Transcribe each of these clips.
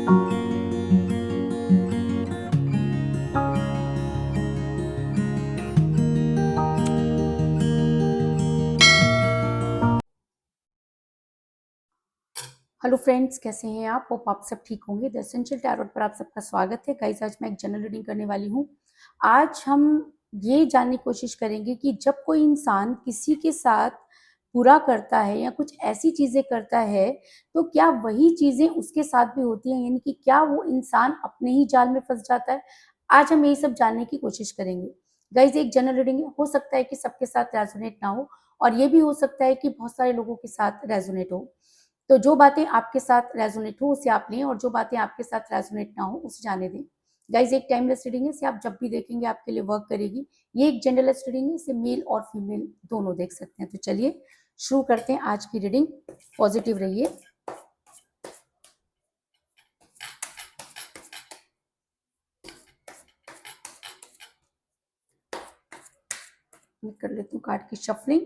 Hello friends, कैसे हैं आप? होप आप सब ठीक होंगे। द एसेंशियल टैरोट पर आप सबका स्वागत है। गाइस, आज मैं एक जनरल रीडिंग करने वाली हूँ। आज हम ये जानने की कोशिश करेंगे कि जब कोई इंसान किसी के साथ बुरा करता है या कुछ ऐसी चीज़ें करता है, तो क्या वही चीज़ें उसके साथ भी होती हैं, यानी कि क्या वो इंसान अपने ही जाल में फंस जाता है? आज हम यही सब जानने की कोशिश करेंगे। गाइस, एक जनरल रीडिंग है, हो सकता है कि सबके साथ रेजोनेट ना हो, और ये भी हो सकता है कि बहुत सारे लोगों के साथ रेजोनेट हो। तो जो बातें आपके साथ रेजोनेट हो उसे आप लें, और जो बातें आपके साथ रेजोनेट ना हो उसे जाने दें। गाइज, एक टाइमलेस रीडिंग है, इसे आप जब भी देखेंगे आपके लिए वर्क करेगी। ये एक जेंडरलेस रीडिंग है, इसे मेल और फीमेल दोनों देख सकते हैं। तो चलिए शुरू करते हैं आज की रीडिंग। पॉजिटिव रहिए। मैं कर लेती हूँ कार्ड की शफलिंग।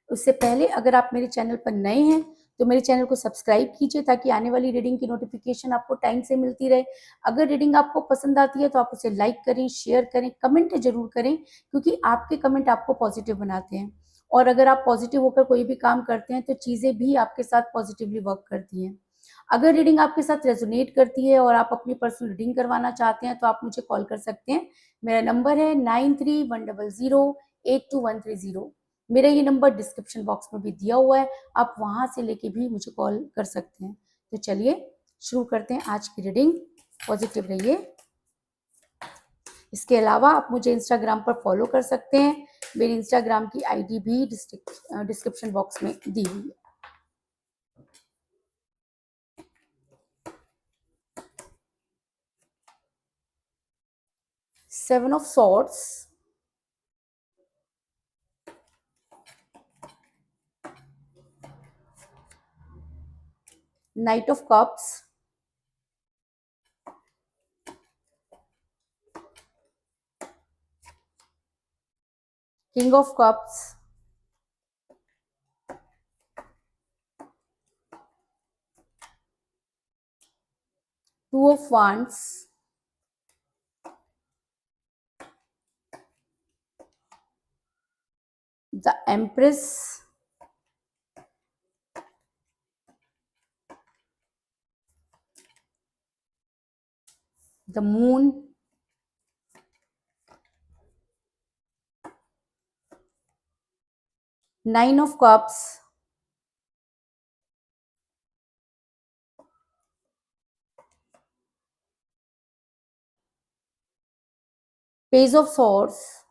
उससे पहले अगर आप मेरे चैनल पर नए हैं तो मेरे चैनल को सब्सक्राइब कीजिए, ताकि आने वाली रीडिंग की नोटिफिकेशन आपको टाइम से मिलती रहे। अगर रीडिंग आपको पसंद आती है तो आप उसे लाइक करें, शेयर करें, कमेंट जरूर करें, क्योंकि आपके कमेंट आपको पॉजिटिव बनाते हैं। और अगर आप पॉजिटिव होकर कोई भी काम करते हैं तो चीज़ें भी आपके साथ पॉजिटिवली वर्क करती हैं। अगर रीडिंग आपके साथ रेजोनेट करती है और आप अपनी पर्सनल रीडिंग करवाना चाहते हैं तो आप मुझे कॉल कर सकते हैं। मेरा नंबर है 9310082130। मेरा ये नंबर डिस्क्रिप्शन बॉक्स में भी दिया हुआ है, आप वहां से लेके भी मुझे कॉल कर सकते हैं। तो चलिए शुरू करते हैं आज की रीडिंग। पॉजिटिव रहिए। इसके अलावा आप मुझे इंस्टाग्राम पर फॉलो कर सकते हैं। मेरी इंस्टाग्राम की आईडी भी डिस्क्रिप्शन बॉक्स में दी हुई है। Seven of swords, night of cups, king of cups, two of wands, the empress, the moon, nine of cups, page of swords,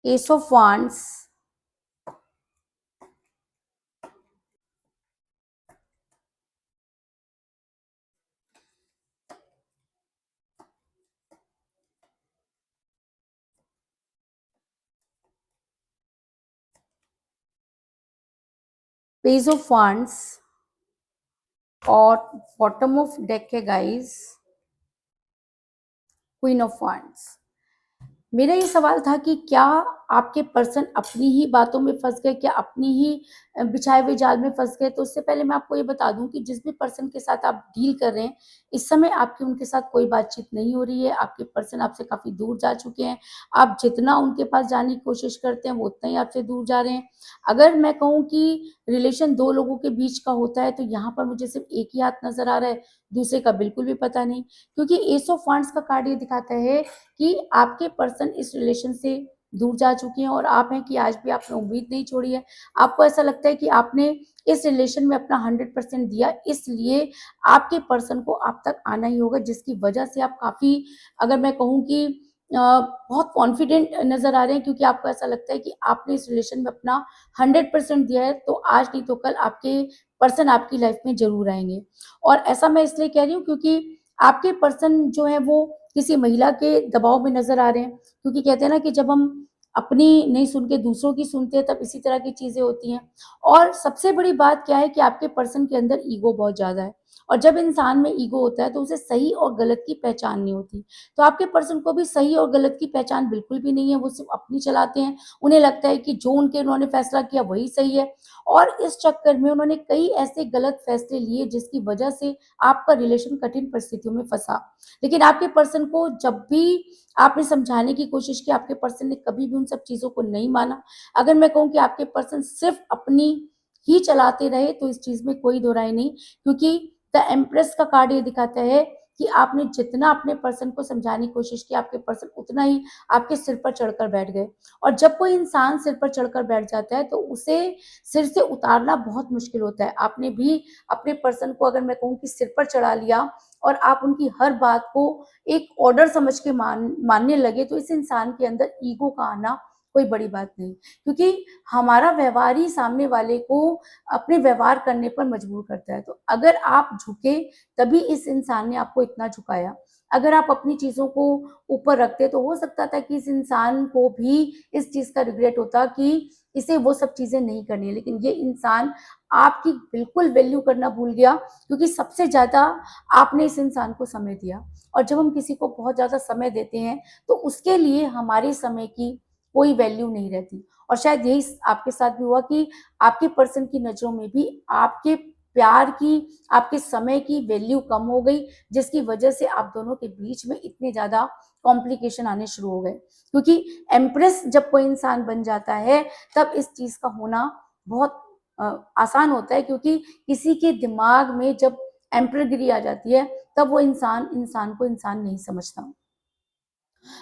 ace of wands, page of wands, और bottom of deck है guys queen of wands। मेरा ये सवाल था कि क्या आपके person अपनी ही बातों में फंस गए, क्या अपनी ही बिछाए हुए जाल में फंस गए? तो उससे पहले मैं आपको ये बता दूं कि जिस भी पर्सन के साथ आप डील कर रहे हैं, इस समय आपकी उनके साथ कोई बातचीत नहीं हो रही है। आपके पर्सन आपसे काफी दूर जा चुके हैं। आप जितना उनके पास जाने की कोशिश करते हैं वो उतना ही आपसे दूर जा रहे हैं। अगर मैं कहूँ कि रिलेशन दो लोगों के बीच का होता है तो यहाँ पर मुझे सिर्फ एक ही हाथ नजर आ रहा है, दूसरे का बिल्कुल भी पता नहीं। क्योंकि एस ऑफ वांड्स का कार्ड ये दिखाता है कि आपके पर्सन इस रिलेशन से दूर जा चुके हैं, और आप हैं कि आज भी आपने उम्मीद नहीं छोड़ी है। आपको ऐसा लगता है कि आपने इस रिलेशन में अपना 100% दिया, इसलिए आपके पर्सन को आप तक आना ही होगा, जिसकी वजह से आप काफी, अगर मैं कहूँ कि बहुत कॉन्फिडेंट नजर आ रहे हैं, क्योंकि आपको ऐसा लगता है कि आपने इस रिलेशन में अपना 100% दिया है। तो आज नहीं तो कल आपके पर्सन आपकी लाइफ में जरूर आएंगे। और ऐसा मैं इसलिए कह रही हूँ क्योंकि आपके पर्सन जो है वो किसी महिला के दबाव में नजर आ रहे हैं, क्योंकि कहते हैं ना कि जब हम अपनी नहीं सुन के दूसरों की सुनते हैं तब इसी तरह की चीजें होती हैं। और सबसे बड़ी बात क्या है कि आपके पर्सन के अंदर ईगो बहुत ज्यादा है। और जब इंसान में ईगो होता है तो उसे सही और गलत की पहचान नहीं होती। तो आपके पर्सन को भी सही और गलत की पहचान बिल्कुल भी नहीं है, वो सिर्फ़ अपनी चलाते हैं। उन्हें लगता है कि जो उन्होंने फैसला किया वही सही है, और इस चक्कर में उन्होंने कई ऐसे गलत फैसले लिए जिसकी वजह से आपका रिलेशन कठिन परिस्थितियों में फँसा। लेकिन आपके पर्सन को जब भी आपने समझाने की कोशिश की, आपके पर्सन ने कभी भी उन सब चीज़ों को नहीं माना। अगर मैं कहूँ कि आपके पर्सन सिर्फ़ अपनी ही चलाते रहे तो इस चीज़ में कोई दो राय नहीं, क्योंकि द एम्प्रेस का कार्ड ये दिखाता है कि आपने जितना अपने पर्सन को समझाने की कोशिश की, आपके पर्सन उतना ही आपके सिर पर चढ़कर बैठ गए। और जब कोई इंसान सिर पर चढ़कर बैठ जाता है तो उसे सिर से उतारना बहुत मुश्किल होता है। आपने भी अपने पर्सन को, अगर मैं कहूँ कि सिर पर चढ़ा लिया और आप उनकी हर बात को एक ऑर्डर समझ के मानने लगे, तो इस इंसान के अंदर ईगो का आना कोई बड़ी बात नहीं, क्योंकि हमारा व्यवहार ही सामने वाले को अपने व्यवहार करने पर मजबूर करता है। तो अगर आप झुके, तभी इस इंसान ने आपको इतना झुकाया। अगर आप अपनी चीज़ों को ऊपर रखते तो हो सकता था कि इस इंसान को भी इस चीज़ का रिग्रेट होता कि इसे वो सब चीज़ें नहीं करनी है। लेकिन ये इंसान आपकी बिल्कुल वैल्यू करना भूल गया, क्योंकि सबसे ज़्यादा आपने इस इंसान को समय दिया। और जब हम किसी को बहुत ज़्यादा समय देते हैं तो उसके लिए हमारे समय की कोई वैल्यू नहीं रहती। और शायद यही आपके साथ भी हुआ कि आपके पर्सन की नज़रों में भी आपके प्यार की, आपके समय की वैल्यू कम हो गई, जिसकी वजह से आप दोनों के बीच में इतने ज़्यादा कॉम्प्लिकेशन आने शुरू हो गए। क्योंकि एम्प्रेस जब कोई इंसान बन जाता है, तब इस चीज़ का होना बहुत आसान होता है, क्योंकि किसी के दिमाग में जब एम्परगिरी आ जाती है, तब वो इंसान को इंसान नहीं समझता।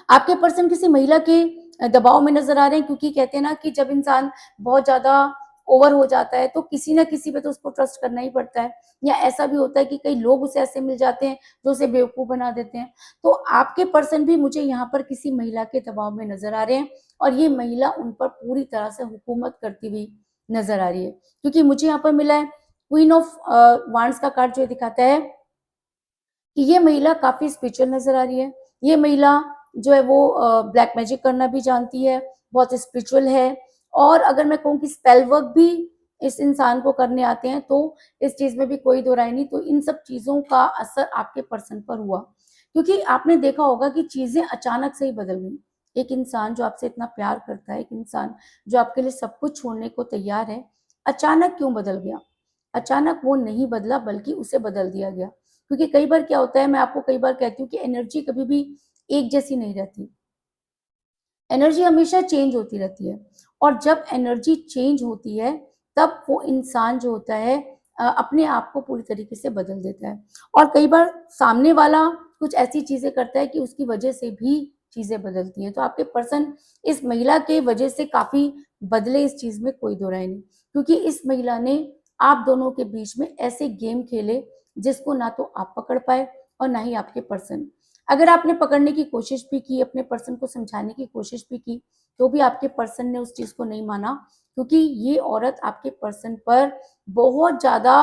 आपके पर्सन किसी महिला के दबाव में नज़र आ रहे हैं, क्योंकि कहते हैं ना कि जब इंसान बहुत ज़्यादा ओवर हो जाता है तो किसी न किसी पे तो उसको ट्रस्ट करना ही पड़ता है, या ऐसा भी होता है कि कई लोग उसे ऐसे मिल जाते हैं जो उसे बेवकूफ़ बना देते हैं। तो आपके पर्सन भी मुझे यहाँ पर किसी महिला के दबाव में नज़र आ रहे हैं, और ये महिला उन पर पूरी तरह से हुकूमत करती हुई नज़र आ रही है। क्योंकि मुझे यहाँ पर मिला है क्वीन ऑफ वांड्स का कार्ड, जो ये दिखाता है कि ये महिला काफ़ी स्पिरिचुअल नज़र आ रही है। ये महिला जो है वो ब्लैक मैजिक करना भी जानती है, बहुत स्पिरिचुअल है, और अगर मैं कहूँ कि स्पेल वर्क भी इस इंसान को करने आते हैं, तो इस चीज़ में भी कोई दो राय नहीं। तो इन सब चीज़ों का असर आपके पर्सन पर हुआ, क्योंकि आपने देखा होगा कि चीज़ें अचानक से ही बदल गई। एक इंसान जो आपसे इतना प्यार करता है, एक इंसान जो आपके लिए सब कुछ छोड़ने को तैयार है, अचानक क्यों बदल गया? अचानक वो नहीं बदला, बल्कि उसे बदल दिया गया। क्योंकि कई बार क्या होता है, मैं आपको कई बार कहती हूँ कि एनर्जी कभी भी एक जैसी नहीं रहती। एनर्जी हमेशा चेंज होती रहती है, और जब एनर्जी चेंज होती है, तब वो इंसान जो होता है अपने आप को पूरी तरीके से बदल देता है। और कई बार सामने वाला कुछ ऐसी चीज़ें करता है कि उसकी वजह से भी चीज़ें बदलती हैं। तो आपके पर्सन इस महिला के वजह से काफ़ी बदले, इस चीज़ में कोई दो राय नहीं। क्योंकि इस महिला ने आप दोनों के बीच में ऐसे गेम खेले जिसको ना तो आप पकड़ पाए और ना ही आपके पर्सन। अगर आपने पकड़ने की कोशिश भी की, अपने पर्सन को समझाने की कोशिश भी की, तो भी आपके पर्सन ने उस चीज़ को नहीं माना, क्योंकि ये औरत आपके पर्सन पर बहुत ज़्यादा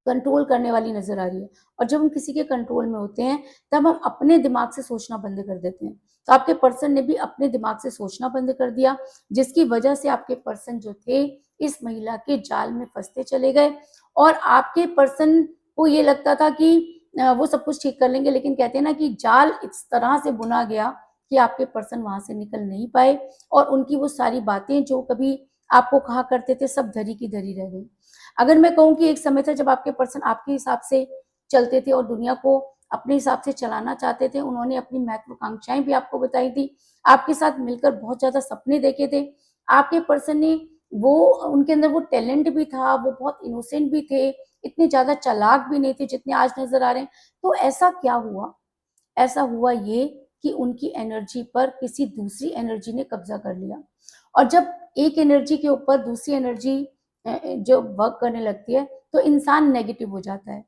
कंट्रोल करने वाली नज़र आ रही है। और जब हम किसी के कंट्रोल में होते हैं, तब हम अपने दिमाग से सोचना बंद कर देते हैं। तो आपके पर्सन ने भी अपने दिमाग से सोचना बंद कर दिया, जिसकी वजह से आपके पर्सन जो थे, इस महिला के जाल में फँसते चले गए, और आपके पर्सन को ये लगता था कि वो सब कुछ ठीक कर लेंगे, लेकिन कहते हैं ना कि जाल इस तरह से बुना गया कि आपके पर्सन वहाँ से निकल नहीं पाए, और उनकी वो सारी बातें जो कभी आपको कहा करते थे, सब धरी की धरी रह गई। अगर मैं कहूँ कि एक समय था जब आपके पर्सन आपके हिसाब से चलते थे और दुनिया को अपने हिसाब से चलाना चाहते थे, उन्होंने अपनी महत्वाकांक्षाएँ भी आपको बताई थी, आपके साथ मिलकर बहुत ज़्यादा सपने देखे थे। आपके पर्सन ने वो उनके अंदर वो टैलेंट भी था, वो बहुत इनोसेंट भी थे, इतने ज़्यादा चालाक भी नहीं थे जितने आज नज़र आ रहे हैं। तो ऐसा क्या हुआ? ऐसा हुआ ये कि उनकी एनर्जी पर किसी दूसरी एनर्जी ने कब्ज़ा कर लिया, और जब एक एनर्जी के ऊपर दूसरी एनर्जी जो वर्क करने लगती है, तो इंसान नेगेटिव हो जाता है।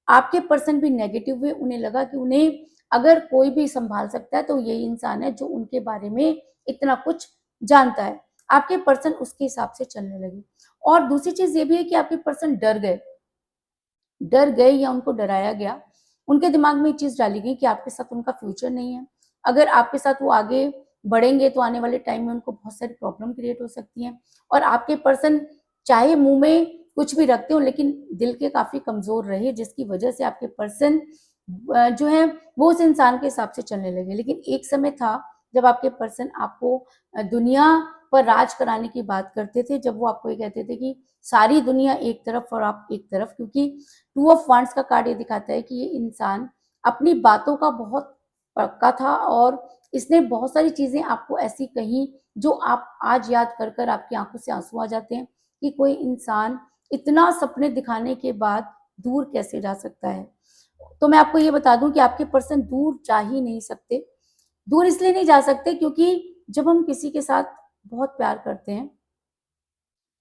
आपके पर्सन भी नेगेटिव हुए, उन्हें लगा कि उन्हें अगर कोई भी सँभाल सकता है, तो यही इंसान है जो उनके बारे में इतना कुछ जानता है। आपके पर्सन उसके हिसाब से चलने लगे, और दूसरी चीज़ ये भी है कि आपके पर्सन डर गए या उनको डराया गया। उनके दिमाग में एक चीज़ डाली गई कि आपके साथ उनका फ्यूचर नहीं है। अगर आपके साथ वो आगे बढ़ेंगे तो आने वाले टाइम में उनको बहुत सारी प्रॉब्लम क्रिएट हो सकती हैं, और आपके पर्सन चाहे मुँह में कुछ भी रखते हो लेकिन दिल के काफ़ी कमज़ोर रहे, जिसकी वजह से आपके पर्सन जो है वो उस इंसान के हिसाब से चलने लगे। लेकिन एक समय था जब आपके पर्सन आपको दुनिया पर राज कराने की बात करते थे, जब वो आपको ये कहते थे कि सारी दुनिया एक तरफ और आप एक तरफ, क्योंकि टू ऑफ वांड्स का कार्ड ये दिखाता है कि ये इंसान अपनी बातों का बहुत पक्का था और इसने बहुत सारी चीज़ें आपको ऐसी कही जो आप आज याद कर कर आपकी आंखों से आंसू आ जाते हैं कि कोई इंसान इतना सपने दिखाने के बाद दूर कैसे जा सकता है। तो मैं आपको ये बता दूं कि आपके पर्सन दूर जा ही नहीं सकते। दूर इसलिए नहीं जा सकते क्योंकि जब हम किसी के साथ बहुत प्यार करते हैं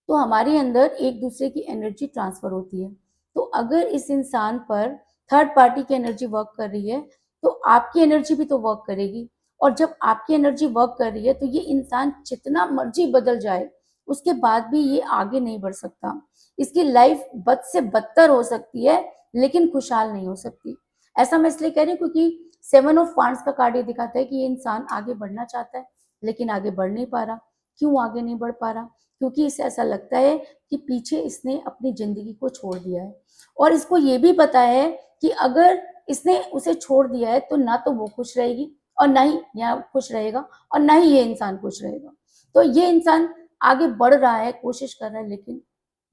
तो हमारे अंदर एक दूसरे की एनर्जी ट्रांसफर होती है। तो अगर इस इंसान पर थर्ड पार्टी की एनर्जी वर्क कर रही है तो आपकी एनर्जी भी तो वर्क करेगी, और जब आपकी एनर्जी वर्क कर रही है तो ये इंसान जितना मर्जी बदल जाए उसके बाद भी ये आगे नहीं बढ़ सकता। इसकी लाइफ बद से बदतर हो सकती है लेकिन खुशहाल नहीं हो सकती। ऐसा मैं इसलिए कह रही हूँ क्योंकि 7 ऑफ वांड्स का कार्ड ये दिखाता है कि ये इंसान आगे बढ़ना चाहता है लेकिन आगे बढ़ नहीं पा रहा। क्यों आगे नहीं बढ़ पा रहा? क्योंकि इसे ऐसा लगता है कि पीछे इसने अपनी ज़िंदगी को छोड़ दिया है, और इसको ये भी पता है कि अगर इसने उसे छोड़ दिया है तो ना तो वो खुश रहेगी और ना ही यहाँ खुश रहेगा और ना ही ये इंसान खुश रहेगा। तो ये इंसान आगे बढ़ रहा है, कोशिश कर रहा है लेकिन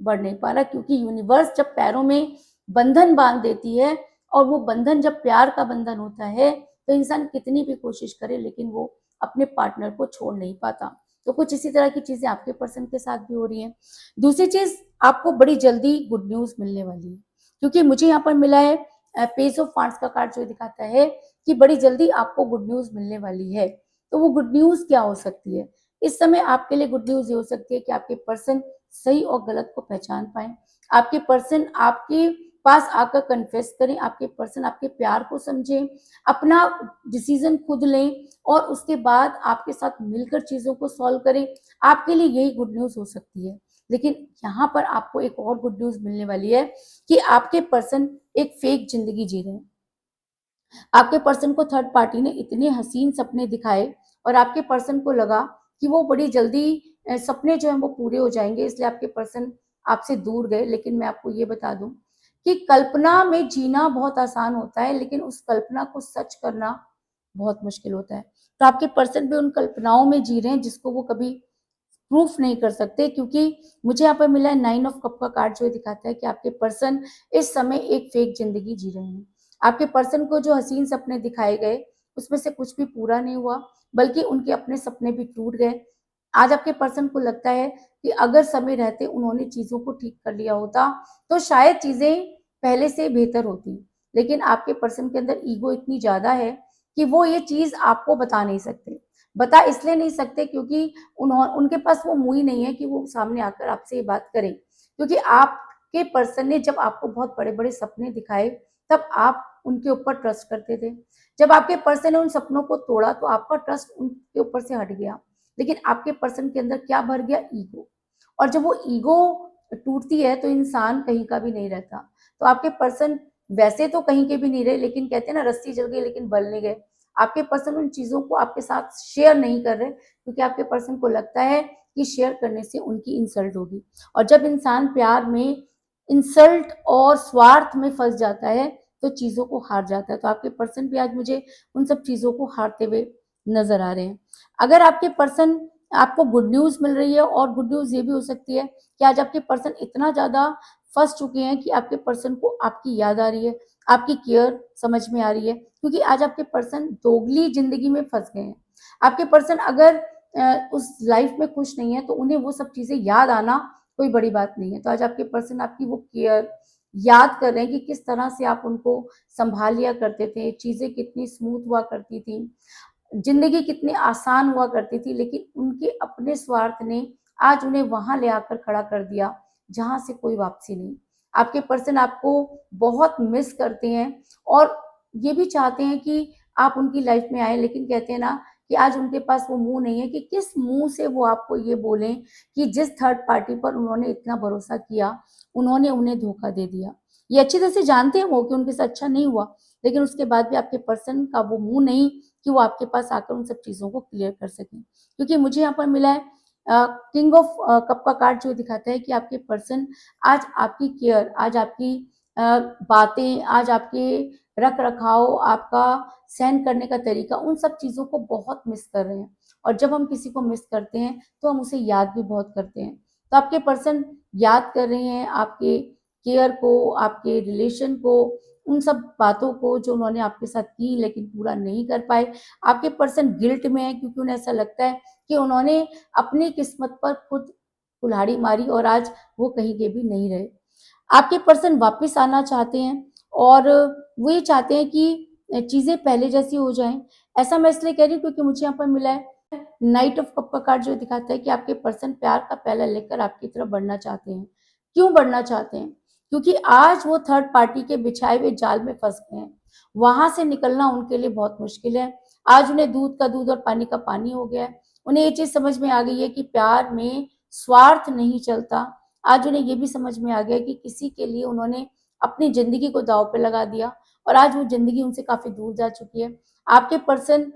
बढ़ नहीं पा रहा, क्योंकि यूनिवर्स जब पैरों में बंधन बांध देती है और वो बंधन जब प्यार का बंधन होता है तो इंसान कितनी भी कोशिश करे लेकिन वो अपने पार्टनर को छोड़ नहीं पाता। तो कुछ इसी तरह की चीजें आपके पर्सन के साथ भी हो रही हैं। दूसरी चीज, आपको बड़ी जल्दी गुड न्यूज मिलने वाली है, क्योंकि मुझे यहाँ पर मिला है पेज ऑफ वांड्स का कार्ड जो दिखाता है कि बड़ी जल्दी आपको गुड न्यूज मिलने वाली है। तो वो गुड न्यूज क्या हो सकती है? इस समय आपके लिए गुड न्यूज ये हो सकती है कि आपके पर्सन सही और गलत को पहचान पाए, आपके पर्सन आपके पास आकर कन्फेस करें, आपके पर्सन आपके प्यार को समझें, अपना डिसीजन खुद लें और उसके बाद आपके साथ मिलकर चीज़ों को सॉल्व करें। आपके लिए यही गुड न्यूज़ हो सकती है। लेकिन यहाँ पर आपको एक और गुड न्यूज़ मिलने वाली है कि आपके पर्सन एक फेक ज़िंदगी जी रहे हैं। आपके पर्सन को थर्ड पार्टी ने इतने हसीन सपने दिखाए और आपके पर्सन को लगा कि वो बड़ी जल्दी सपने जो हैं वो पूरे हो जाएँगे, इसलिए आपके पर्सन आपसे दूर गए। लेकिन मैं आपको ये बता दूँ कि कल्पना में जीना बहुत आसान होता है, लेकिन उस कल्पना को सच करना बहुत मुश्किल होता है। तो आपके पर्सन भी उन कल्पनाओं में जी रहे हैं जिसको वो कभी प्रूफ नहीं कर सकते, क्योंकि मुझे यहाँ पर मिला है 9 ऑफ कप का कार्ड जो दिखाता है कि आपके पर्सन इस समय एक फेक ज़िंदगी जी रहे हैं। आपके पर्सन को जो हसीन सपने दिखाए गए, उसमें से कुछ भी पूरा नहीं हुआ, बल्कि उनके अपने सपने भी टूट गए। आज आपके पर्सन को लगता है कि अगर समय रहते उन्होंने चीज़ों को ठीक कर लिया होता, तो शायद चीज़ें पहले से बेहतर होती। लेकिन आपके पर्सन के अंदर ईगो इतनी ज़्यादा है कि वो ये चीज़ आपको बता नहीं सकते। बता इसलिए नहीं सकते क्योंकि उनके पास वो मुँह ही नहीं है कि वो सामने आकर आपसे ये बात करें। क्योंकि आपके पर्सन ने जब आपको बहुत बड़े-बड़े सपने दिखाए, तब आप उनके ऊपर ट्रस्ट करते थे। जब आपके पर्सन ने उन सपनों को तोड़ा तो आपका ट्रस्ट उनके ऊपर से हट गया। लेकिन आपके पर्सन के अंदर क्या भर गया? ईगो। और जब वो ईगो टूटती है तो इंसान कहीं का भी नहीं रहता। तो आपके पर्सन वैसे तो कहीं के भी नहीं रहे, लेकिन कहते हैं ना, रस्सी जल गई लेकिन बल नहीं गए। आपके पर्सन उन चीज़ों को आपके साथ शेयर नहीं कर रहे क्योंकि आपके पर्सन को लगता है कि शेयर करने से उनकी इंसल्ट होगी। और जब इंसान प्यार में इंसल्ट और स्वार्थ में फँस जाता है तो चीज़ों को हार जाता है। तो आपके पर्सन भी आज मुझे उन सब चीज़ों को हारते हुए नज़र आ रहे हैं। अगर आपके पर्सन आपको गुड न्यूज़ मिल रही है, और गुड न्यूज़ ये भी हो सकती है कि आज आपके पर्सन इतना ज़्यादा फँस चुके हैं कि आपके पर्सन को आपकी याद आ रही है, आपकी केयर समझ में आ रही है, क्योंकि आज आपके पर्सन दोगली ज़िंदगी में फँस गए हैं। आपके पर्सन अगर उस लाइफ़ में खुश नहीं है तो उन्हें वो सब चीज़ें याद आना कोई बड़ी बात नहीं है। तो आज आपके पर्सन आपकी वो केयर याद कर रहे हैं कि किस तरह से आप उनको सँभाल लिया करते थे, चीज़ें कितनी स्मूथ हुआ करती थी, ज़िंदगी कितनी आसान हुआ करती थी, लेकिन उनके अपने स्वार्थ ने आज उन्हें वहाँ ले आकर खड़ा कर दिया, जहाँ से कोई वापसी नहीं। आपके पर्सन आपको बहुत मिस करते हैं और ये भी चाहते हैं कि आप उनकी लाइफ़ में आएँ, लेकिन कहते हैं ना कि आज उनके पास वो मुँह नहीं है कि किस मुँह से वो आपको ये बोलें कि जिस थर्ड पार्टी पर उन्होंने इतना भरोसा किया, उन्होंने उन्हें धोखा दे दिया। ये अच्छी तरह से जानते हैं वो कि उनके साथ अच्छा नहीं हुआ, लेकिन उसके बाद भी आपके पर्सन का वो मुँह नहीं कि वो आपके पास आकर उन सब चीज़ों को क्लियर कर सकें। क्योंकि मुझे यहाँ पर मिला है किंग ऑफ कप का कार्ड जो दिखाता है कि आपके पर्सन आज आपकी केयर, आज आपकी बातें, आज आपके रख रखाव, आपका सहन करने का तरीका, उन सब चीज़ों को बहुत मिस कर रहे हैं। और जब हम किसी को मिस करते हैं तो हम उसे याद भी बहुत करते हैं। तो आपके पर्सन याद कर रहे हैं आपके केयर को, आपके रिलेशन को, उन सब बातों को जो उन्होंने आपके साथ की लेकिन पूरा नहीं कर पाए। आपके पर्सन गिल्ट में है क्योंकि उन्हें ऐसा लगता है कि उन्होंने अपनी किस्मत पर खुद कुल्हाड़ी मारी और आज वो कहीं के भी नहीं रहे। आपके पर्सन वापस आना चाहते हैं और वो ये चाहते हैं कि चीज़ें पहले जैसी हो जाएँ। ऐसा मैं इसलिए कह रही हूँ क्योंकि मुझे यहाँ पर मिला है नाइट ऑफ कप का कार्ड जो दिखाता है कि आपके पर्सन प्यार का पहला लेकर आपकी तरफ बढ़ना चाहते हैं। क्यों बढ़ना चाहते हैं? क्योंकि आज वो थर्ड पार्टी के बिछाए हुए जाल में फँस गए हैं। वहाँ से निकलना उनके लिए बहुत मुश्किल है। आज उन्हें दूध का दूध और पानी का पानी हो गया है। उन्हें ये चीज़ समझ में आ गई है कि प्यार में स्वार्थ नहीं चलता। आज उन्हें ये भी समझ में आ गया कि किसी के लिए उन्होंने अपनी ज़िंदगी को दाँव पे लगा दिया और आज वो ज़िंदगी उनसे काफ़ी दूर जा चुकी है। आपके पर्सन,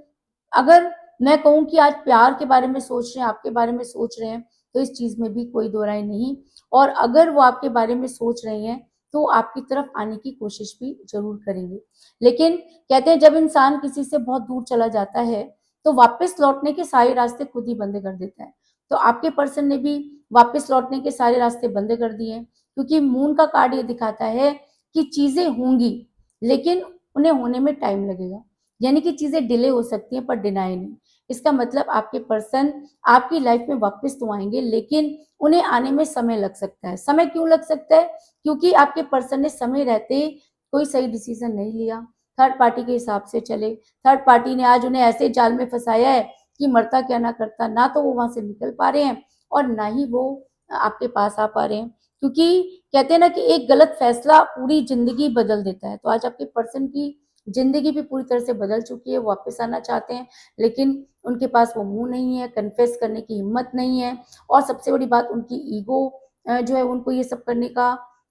अगर मैं कहूँ कि आज प्यार के बारे में सोच रहे हैं, आपके बारे में सोच रहे हैं, तो इस चीज़ में भी कोई दो राय नहीं। और अगर वो आपके बारे में सोच रहे हैं, तो आपकी तरफ आने की कोशिश भी ज़रूर करेंगे। लेकिन कहते हैं जब इंसान किसी से बहुत दूर चला जाता है, तो वापस लौटने के सारे रास्ते खुद ही बंद कर देता है। तो आपके पर्सन ने भी वापस लौटने के सारे रास्ते बंद कर दिए हैं, क्योंकि मून का कार्ड ये दिखाता है कि चीज़ें होंगी, लेकिन उन्हें होने में टाइम लगेगा। यानी कि चीज़ें डिले हो सकती हैं पर डिनाई नहीं। इसका मतलब आपके पर्सन आपकी लाइफ में वापस तो आएँगे, लेकिन उन्हें आने में समय लग सकता है। समय क्यों लग सकता है? क्योंकि आपके पर्सन ने समय रहते कोई सही डिसीज़न नहीं लिया, थर्ड पार्टी के हिसाब से चले। थर्ड पार्टी ने आज उन्हें ऐसे जाल में फँसाया है कि मरता क्या ना करता, ना तो वो वहाँ से निकल पा रहे हैं और ना ही वो आपके पास आ पा रहे हैं। क्योंकि कहते हैं ना कि एक गलत फैसला पूरी ज़िंदगी बदल देता है। तो आज आपके पर्सन की ज़िंदगी भी पूरी तरह से बदल चुकी है, वो वापस आना चाहते हैं, लेकिन उनके पास वो मुँह नहीं है, कन्फेस करने की हिम्मत नहीं है और सबसे बड़ी बात उनकी ईगो जो है उनको ये सब करने का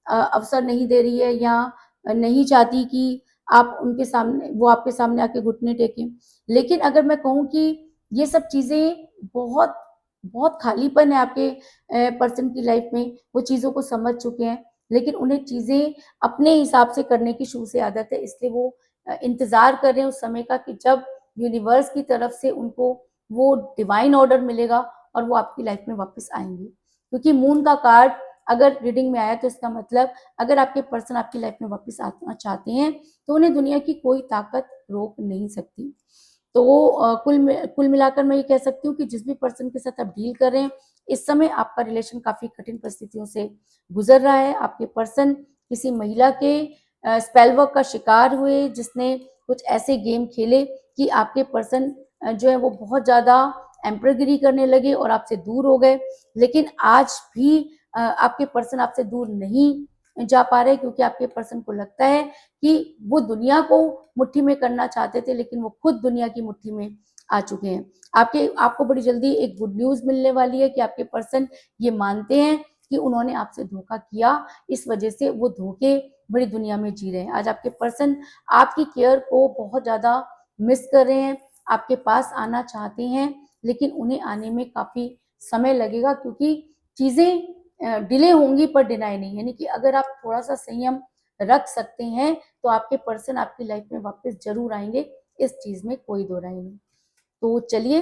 अवसर नहीं दे रही है या नहीं चाहती कि आप उनके सामने, वो आपके सामने आके घुटने टेकें। लेकिन अगर मैं कहूँ कि ये सब चीज़ें बहुत बहुत खालीपन है आपके पर्सन की लाइफ में, वो चीज़ों को समझ चुके हैं, लेकिन उन्हें चीज़ें अपने हिसाब से करने की शुरू से आदत है, इसलिए वो इंतज़ार कर रहे हैं उस समय का कि जब यूनिवर्स की तरफ से उनको वो डिवाइन ऑर्डर मिलेगा और वो आपकी लाइफ में वापस आएँगे। क्योंकि मून का कार्ड अगर रीडिंग में आया तो इसका मतलब अगर आपके पर्सन आपकी लाइफ में वापस आना चाहते हैं, तो उन्हें दुनिया की कोई ताकत रोक नहीं सकती। तो कुल मिलाकर मैं ये कह सकती हूँ कि जिस भी पर्सन के साथ आप डील कर रहे हैं, इस समय आपका रिलेशन काफ़ी कठिन परिस्थितियों से गुज़र रहा है। आपके पर्सन किसी महिला के स्पेल वर्क का शिकार हुए, जिसने कुछ ऐसे गेम खेले कि आपके पर्सन जो है वो बहुत ज़्यादा एम्परगिरी करने लगे और आपसे दूर हो गए। लेकिन आज भी आपके पर्सन आपसे दूर नहीं जा पा रहे, क्योंकि आपके पर्सन को लगता है कि वो दुनिया को मुट्ठी में करना चाहते थे, लेकिन वो खुद दुनिया की मुट्ठी में आ चुके हैं। आपको बड़ी जल्दी एक गुड न्यूज़ मिलने वाली है कि आपके पर्सन ये मानते हैं कि उन्होंने आपसे धोखा किया, इस वजह से वो धोखे भरी दुनिया में जी रहे हैं। आज आपके पर्सन आपकी केयर को बहुत ज़्यादा मिस कर रहे हैं, आपके पास आना चाहते हैं, लेकिन उन्हें आने में काफ़ी समय लगेगा, क्योंकि चीज़ें डिले होंगी पर डिनाई नहीं। यानी कि अगर आप थोड़ा-सा संयम रख सकते हैं, तो आपके पर्सन आपकी लाइफ में वापस ज़रूर आएँगे, इस चीज़ में कोई दो राय नहीं। तो चलिए,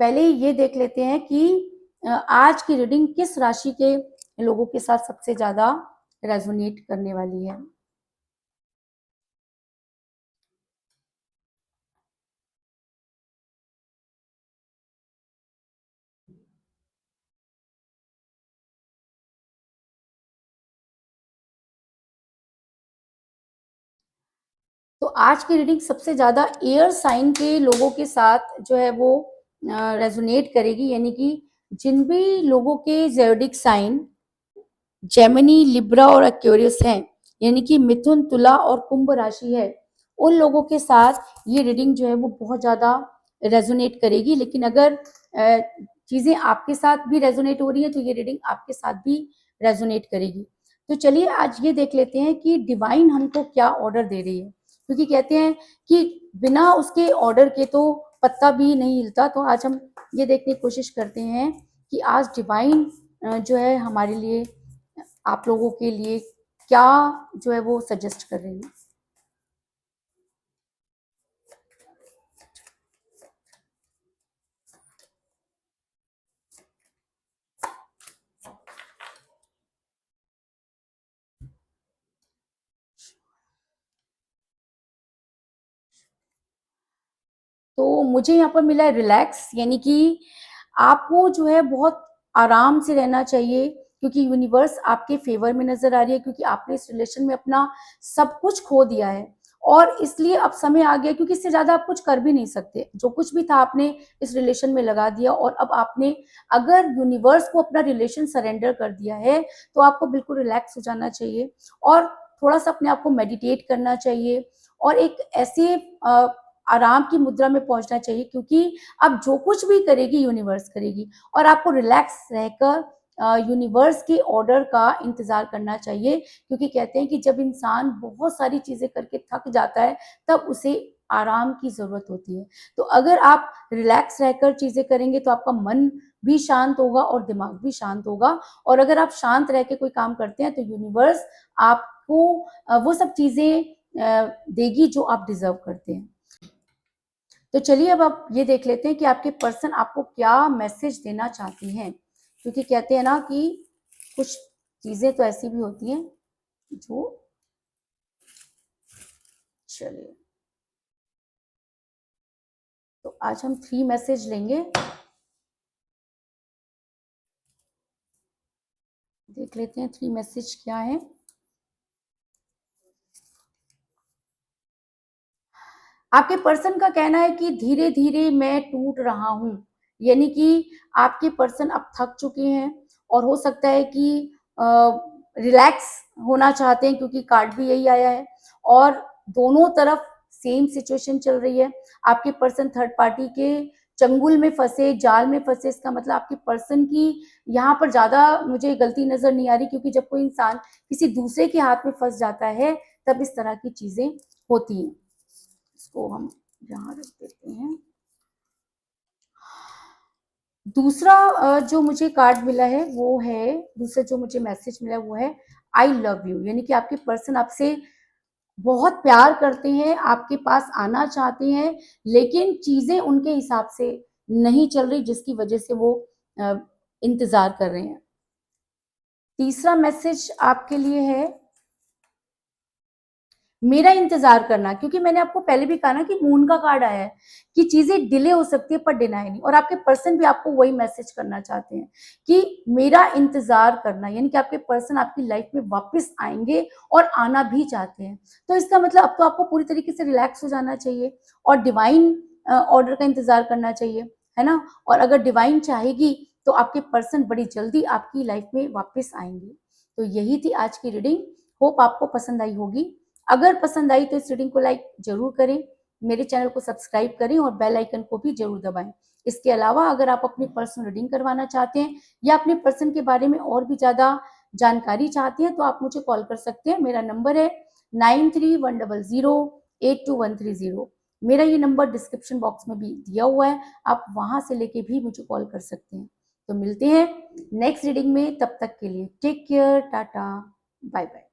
पहले ये देख लेते हैं कि आज की रीडिंग किस राशि के लोगों के साथ सबसे ज़्यादा रेज़ोनेट करने वाली है। तो आज की रीडिंग सबसे ज़्यादा एयर साइन के लोगों के साथ जो है वो रेज़ोनेट करेगी, यानी कि जिन भी लोगों के ज़ोडिएक साइन जेमिनी, लिब्रा और एक्वेरियस हैं, यानी कि मिथुन, तुला और कुंभ राशि है, उन लोगों के साथ ये रीडिंग जो है वो बहुत ज़्यादा रेज़ोनेट करेगी। लेकिन अगर चीज़ें आपके साथ भी रेज़ोनेट हो रही हैं, तो ये रीडिंग आपके साथ भी रेज़ोनेट करेगी। तो चलिए आज ये देख लेते हैं कि डिवाइन हमको क्या ऑर्डर दे रही है। क्योंकि कहते हैं कि बिना उसके ऑर्डर के तो पत्ता भी नहीं हिलता। तो आज हम ये देखने की कोशिश करते हैं कि आज डिवाइन जो है हमारे लिए, आप लोगों के लिए क्या जो है वो सजेस्ट कर रही है। तो मुझे यहाँ पर मिला है रिलैक्स, यानी कि आपको जो है बहुत आराम से रहना चाहिए, क्योंकि यूनिवर्स आपके फेवर में नजर आ रही है, क्योंकि आपने इस रिलेशन में अपना सब कुछ खो दिया है और इसलिए अब समय आ गया, क्योंकि इससे ज्यादा आप कुछ कर भी नहीं सकते। जो कुछ भी था आपने इस रिलेशन में लगा दिया, और अब आपने अगर यूनिवर्स को अपना रिलेशन सरेंडर कर दिया है तो आपको बिल्कुल रिलैक्स हो जाना चाहिए और थोड़ा सा अपने आप को मेडिटेट करना चाहिए और एक ऐसे आराम की मुद्रा में पहुंचना चाहिए, क्योंकि अब जो कुछ भी करेगी यूनिवर्स करेगी और आपको रिलैक्स रहकर यूनिवर्स के ऑर्डर का इंतजार करना चाहिए, क्योंकि कहते हैं कि जब इंसान बहुत सारी चीजें करके थक जाता है तब उसे आराम की जरूरत होती है। तो अगर आप रिलैक्स रहकर चीजें करेंगे तो आपका मन भी शांत होगा और दिमाग भी शांत होगा, और अगर आप शांत रह के कोई काम करते हैं तो यूनिवर्स आपको वो सब चीजें देगी जो आप डिजर्व करते हैं। तो चलिए अब आप ये देख लेते हैं कि आपके पर्सन आपको क्या मैसेज देना चाहती हैं, क्योंकि कहते हैं ना कि कुछ चीजें तो ऐसी भी होती हैं जो, चलिए तो आज हम 3 मैसेज लेंगे, देख लेते हैं 3 मैसेज क्या है। आपके पर्सन का कहना है कि धीरे धीरे मैं टूट रहा हूं, यानी कि आपके पर्सन अब थक चुके हैं और हो सकता है कि रिलैक्स होना चाहते हैं, क्योंकि कार्ड भी यही आया है और दोनों तरफ सेम सिचुएशन चल रही है। आपके पर्सन थर्ड पार्टी के चंगुल में फंसे, जाल में फंसे, इसका मतलब आपके पर्सन की यहाँ पर ज्यादा मुझे गलती नजर नहीं आ रही, क्योंकि जब कोई इंसान किसी दूसरे के हाथ में फंस जाता है तब इस तरह की चीजें होती हैं। इसको हम यहाँ रख देते हैं। दूसरा जो मुझे कार्ड मिला है वो है, दूसरा जो मुझे मैसेज मिला वो है आई लव यू, यानी कि आपके पर्सन आपसे बहुत प्यार करते हैं, आपके पास आना चाहते हैं, लेकिन चीजें उनके हिसाब से नहीं चल रही, जिसकी वजह से वो इंतजार कर रहे हैं। तीसरा मैसेज आपके लिए है मेरा इंतजार करना, क्योंकि मैंने आपको पहले भी कहा ना कि मून का कार्ड आया है कि चीजें डिले हो सकती है पर डिनाई नहीं, और आपके पर्सन भी आपको वही मैसेज करना चाहते हैं कि मेरा इंतजार करना, यानी कि आपके पर्सन आपकी लाइफ में वापस आएंगे और आना भी चाहते हैं। तो इसका मतलब अब तो आपको पूरी तरीके से रिलैक्स हो जाना चाहिए और डिवाइन ऑर्डर का इंतजार करना चाहिए, है ना। और अगर डिवाइन चाहेगी तो आपके पर्सन बड़ी जल्दी आपकी लाइफ में वापस आएंगे। तो यही थी आज की रीडिंग, होप आपको पसंद आई होगी। अगर पसंद आई तो इस रीडिंग को लाइक जरूर करें, मेरे चैनल को सब्सक्राइब करें और बेल आइकन को भी जरूर दबाएं। इसके अलावा अगर आप अपनी पर्सनल रीडिंग करवाना चाहते हैं या अपने पर्सन के बारे में और भी ज्यादा जानकारी चाहते हैं तो आप मुझे कॉल कर सकते हैं। मेरा नंबर है 9310082130। मेरा ये नंबर डिस्क्रिप्शन बॉक्स में भी दिया हुआ है, आप वहां से लेके भी मुझे कॉल कर सकते हैं। तो मिलते हैं नेक्स्ट रीडिंग में, तब तक के लिए take care, tata, bye bye.